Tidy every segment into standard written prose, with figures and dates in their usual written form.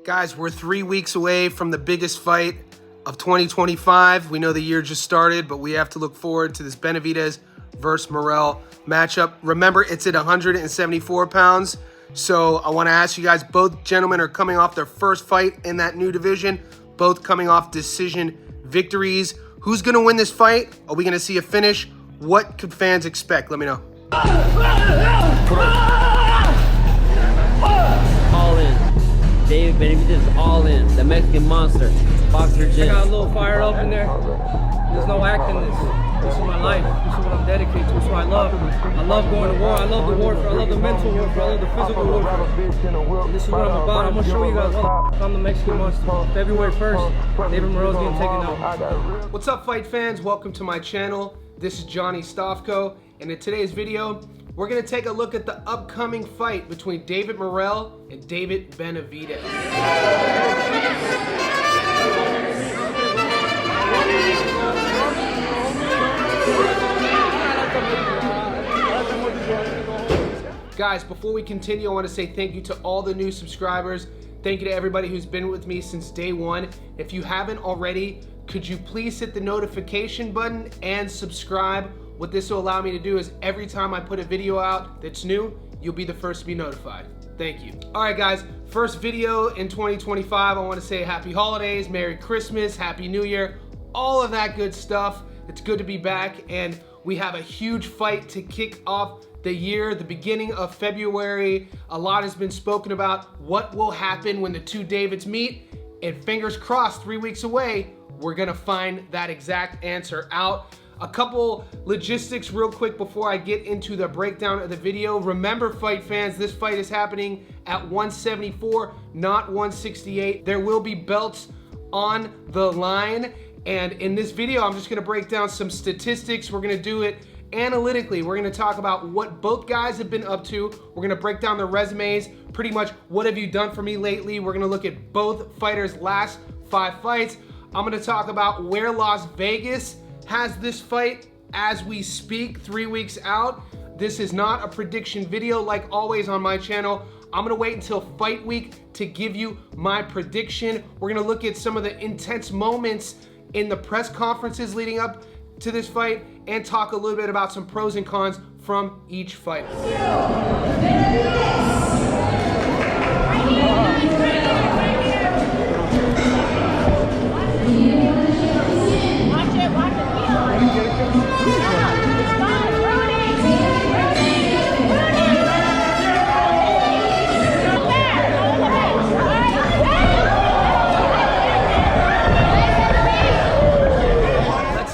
Guys, we're 3 weeks away from the biggest fight of 2025. We know the year just started, but we have to look forward to this Benavidez versus Morrell matchup. Remember, it's at 174 pounds. So I want to ask you guys, both gentlemen are coming off their first fight in that new division, both coming off decision victories. Who's going to win this fight? Are we going to see a finish? What could fans expect? Let me know. All in. David Benavidez is all in. The Mexican monster. Boxer Jim. I got a little fired up in there. There's no acting this. This is my life. This is what I'm dedicated to. This is what I love. I love going to war. I love the warfare. I love the mental warfare. I love the physical warfare. And this is what I'm about. I'm going to show you guys what I'm the Mexican monster. February 1st, David Morrell's getting taken out. What's up, fight fans? Welcome to my channel. This is Johnny Stofko, and in today's video, we're going to take a look at the upcoming fight between David Morrell and David Benavidez. Guys, before we continue, I want to say thank you to all the new subscribers. Thank you to everybody who's been with me since day one. If you haven't already, could you please hit the notification button and subscribe? What this will allow me to do is every time I put a video out that's new, you'll be the first to be notified. Thank you. All right, guys, first video in 2025. I want to say happy holidays, Merry Christmas, Happy New Year, all of that good stuff. It's good to be back, and we have a huge fight to kick off the year, the beginning of February. A lot has been spoken about what will happen when the two Davids meet, and fingers crossed, 3 weeks away, we're gonna find that exact answer out. A couple logistics real quick before I get into the breakdown of the video. Remember, fight fans, this fight is happening at 174, not 168. There will be belts on the line. And in this video, I'm just gonna break down some statistics. We're gonna do it analytically. We're gonna talk about what both guys have been up to. We're gonna break down their resumes, pretty much what have you done for me lately. We're gonna look at both fighters' last 5 fights. I'm gonna talk about where Las Vegas has this fight as we speak, 3 weeks out. This is not a prediction video like always on my channel. I'm gonna wait until fight week to give you my prediction. We're gonna look at some of the intense moments in the press conferences leading up to this fight and talk a little bit about some pros and cons from each fighter.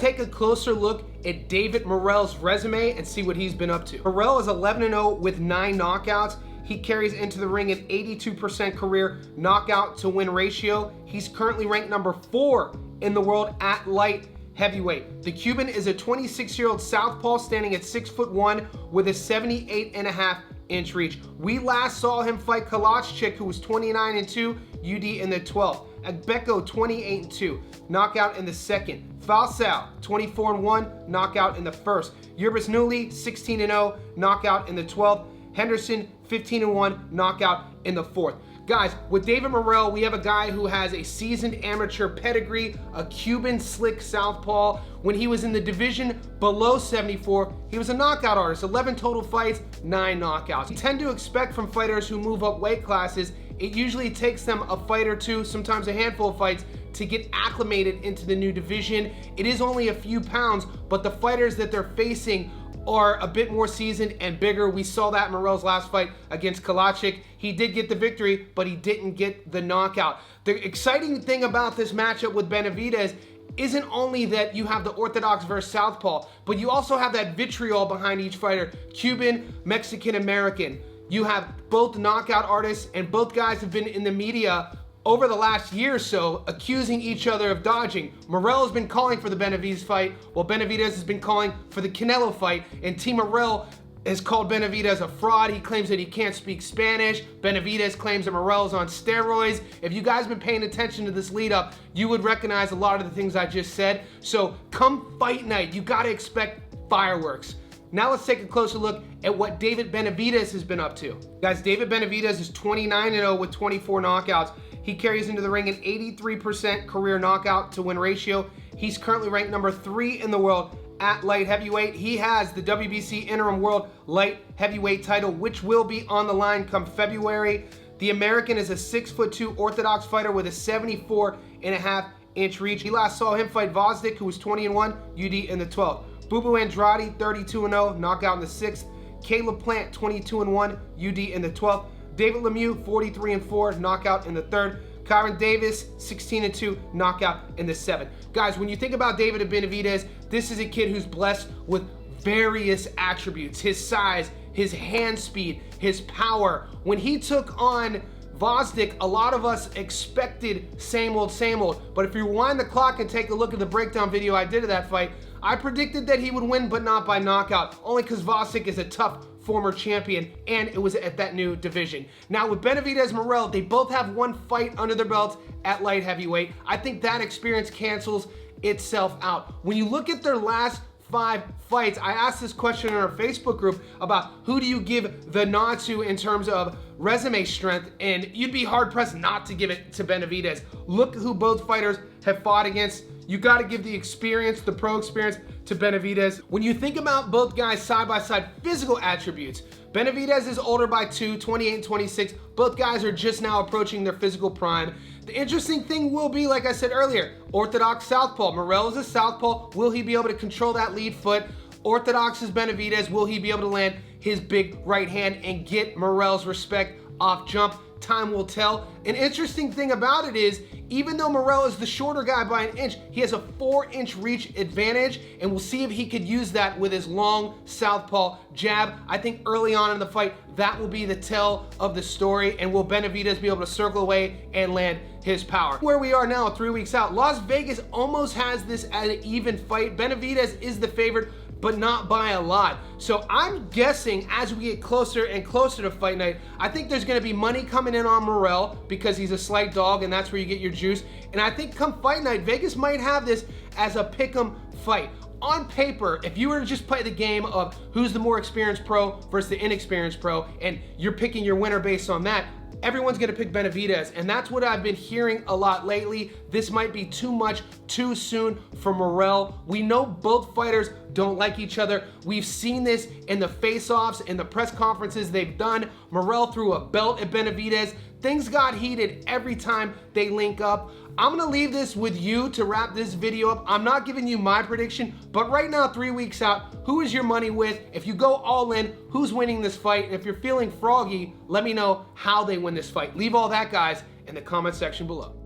Take a closer look at David Morrell's resume and see what he's been up to. Morrell is 11-0 with 9 knockouts. He carries into the ring an 82% career knockout to win ratio. He's currently ranked number 4 in the world at light heavyweight. The Cuban is a 26-year-old southpaw standing at 6'1" with a 78.5-inch reach. We last saw him fight Kalachchik, who was 29-2, UD in the 12th. Agbeko, 28-2, knockout in the second. Falsao, 24-1, knockout in the first. Yerbis Newley, 16-0, knockout in the 12th. Henderson, 15-1, knockout in the 4th. Guys, with David Morrell, we have a guy who has a seasoned amateur pedigree, a Cuban slick southpaw. When he was in the division below 74, he was a knockout artist, 11 total fights, 9 knockouts. You tend to expect from fighters who move up weight classes, it usually takes them a fight or two, sometimes a handful of fights, to get acclimated into the new division. It is only a few pounds, but the fighters that they're facing are a bit more seasoned and bigger. We saw that in Morrell's last fight against Kalachchik. He did get the victory, but he didn't get the knockout. The exciting thing about this matchup with Benavidez isn't only that you have the orthodox versus southpaw, but you also have that vitriol behind each fighter, Cuban, Mexican, American. You have both knockout artists, and both guys have been in the media over the last year or so accusing each other of dodging. Morrell has been calling for the Benavidez fight, while Benavidez has been calling for the Canelo fight, and Team Morrell has called Benavidez a fraud. He claims that he can't speak Spanish. Benavidez claims that Morrell's on steroids. If you guys have been paying attention to this lead up, you would recognize a lot of the things I just said. So come fight night, you gotta expect fireworks. Now let's take a closer look at what David Benavidez has been up to. Guys, David Benavidez is 29-0 with 24 knockouts. He carries into the ring an 83% career knockout to win ratio. He's currently ranked number 3 in the world at light heavyweight. He has the WBC interim world light heavyweight title, which will be on the line come February. The American is a 6'2" orthodox fighter with a 74.5-inch reach. He last saw him fight Vosdick, who was 20-1, UD in the 12th. Bubu Andrade, 32-0, knockout in the 6th. Caleb Plant, 22-1, UD in the 12th. David Lemieux, 43-4, knockout in the 3rd. Kyron Davis, 16-2, knockout in the 7th. Guys, when you think about David Benavidez, this is a kid who's blessed with various attributes. His size, his hand speed, his power. When he took on Vosdick, a lot of us expected same old, but if you rewind the clock and take a look at the breakdown video I did of that fight, I predicted that he would win, but not by knockout, only because Vosdick is a tough former champion, and it was at that new division. Now with Benavidez Morrell, they both have one fight under their belts at light heavyweight. I think that experience cancels itself out. When you look at their last 5 fights, I asked this question in our Facebook group about who do you give the nod to in terms of resume strength, and you'd be hard pressed not to give it to Benavidez. Look who both fighters have fought against. You got to give the experience, the pro experience, to Benavidez. When you think about both guys side by side physical attributes, Benavidez is older by 2, 28 and 26. Both guys are just now approaching their physical prime. The interesting thing will be, like I said earlier, orthodox southpaw. Morrell is a southpaw. Will he be able to control that lead foot? Orthodox is Benavidez. Will he be able to land his big right hand and get Morrell's respect off jump? Time will tell. An interesting thing about it is, even though Morrell is the shorter guy by an inch, he has a 4-inch reach advantage, and we'll see if he could use that with his long southpaw jab. I think early on in the fight, that will be the tell of the story, and will Benavidez be able to circle away and land his power? Where we are now, 3 weeks out, Las Vegas almost has this at an even fight. Benavidez is the favorite, but not by a lot. So I'm guessing as we get closer and closer to fight night, I think there's gonna be money coming in on Morrell because he's a slight dog and that's where you get your juice. And I think come fight night, Vegas might have this as a pick'em fight. On paper, if you were to just play the game of who's the more experienced pro versus the inexperienced pro, and you're picking your winner based on that, everyone's gonna pick Benavidez, and that's what I've been hearing a lot lately. This might be too much, too soon for Morrell. We know both fighters don't like each other. We've seen this in the face-offs, in the press conferences they've done. Morrell threw a belt at Benavidez. Things got heated every time they link up. I'm gonna leave this with you to wrap this video up. I'm not giving you my prediction, but right now, 3 weeks out, who is your money with? If you go all in, who's winning this fight? And if you're feeling froggy, let me know how they win this fight. Leave all that, guys, in the comment section below.